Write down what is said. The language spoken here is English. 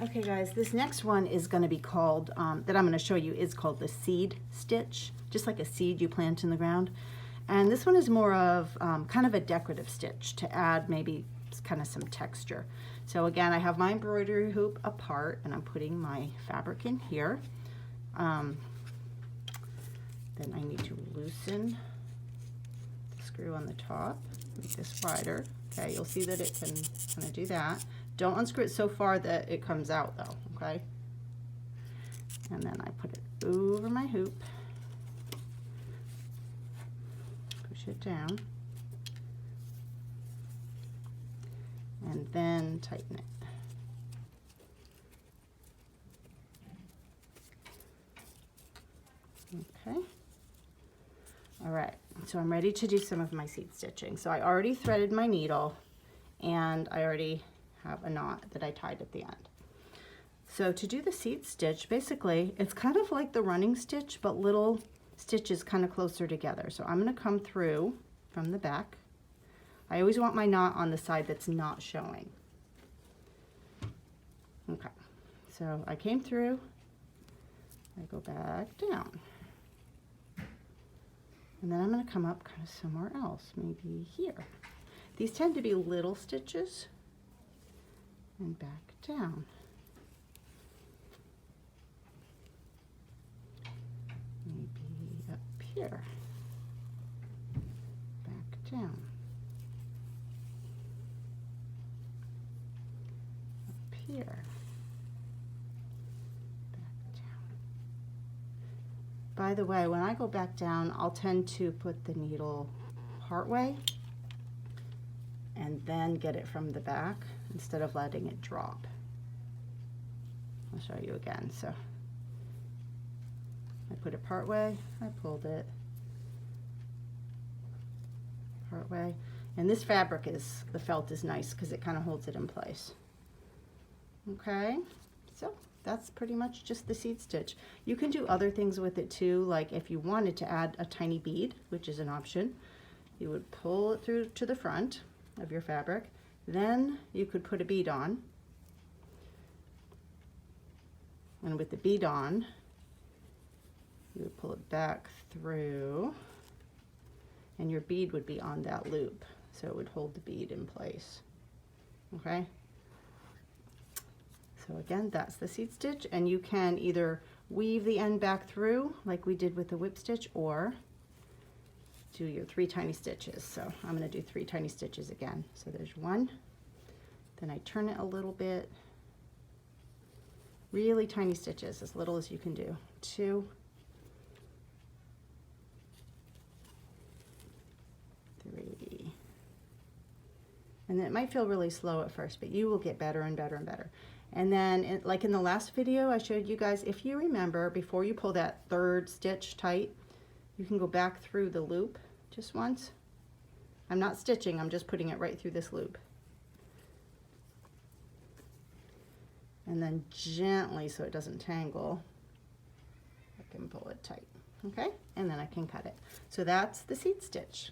Okay guys, this next one is going to be called, that I'm going to show you, is called the seed stitch, just like a seed you plant in the ground. And this one is more of kind of a decorative stitch to add maybe kind of some texture. So again, I have my embroidery hoop apart and I'm putting my fabric in here. Then I need to loosen the screw on the top, make this wider. Okay, you'll see that it can kind of do that. Don't unscrew it so far that it comes out though, okay? And then I put it over my hoop, push it down, and then tighten it. Okay. All right, so I'm ready to do some of my seed stitching. So I already threaded my needle and I already have a knot that I tied at the end. So to do the seed stitch, basically it's kind of like the running stitch, but little stitches kind of closer together. So I'm going to come through from the back. I always want my knot on the side that's not showing. Okay, so I came through, I go back down. And then I'm going to come up kind of somewhere else, maybe here. These tend to be little stitches. And back down. Maybe up here. Back down. Up here. Back down. By the way, when I go back down, I'll tend to put the needle partway and then get it from the back instead of letting it drop. I'll show you again. So I put it part way, I pulled it part way, and this fabric is, the felt is nice because it kind of holds it in place. Okay, so that's pretty much just the seed stitch. You can do other things with it too, like if you wanted to add a tiny bead, which is an option, you would pull it through to the front of your fabric. Then you could put a bead on, and with the bead on you would pull it back through and your bead would be on that loop, so it would hold the bead in place. Okay, so again, that's the seed stitch, and you can either weave the end back through like we did with the whip stitch, or do your 3 tiny stitches. So I'm going to do 3 tiny stitches again. So there's 1, then I turn it a little bit, really tiny stitches, as little as you can do. 2, 3, and then it might feel really slow at first, but you will get better and better and better. And then like in the last video I showed you guys, if you remember, before you pull that 3rd stitch tight, you can go back through the loop just once. I'm not stitching, I'm just putting it right through this loop. And then gently, so it doesn't tangle, I can pull it tight. Okay, and then I can cut it. So that's the seed stitch.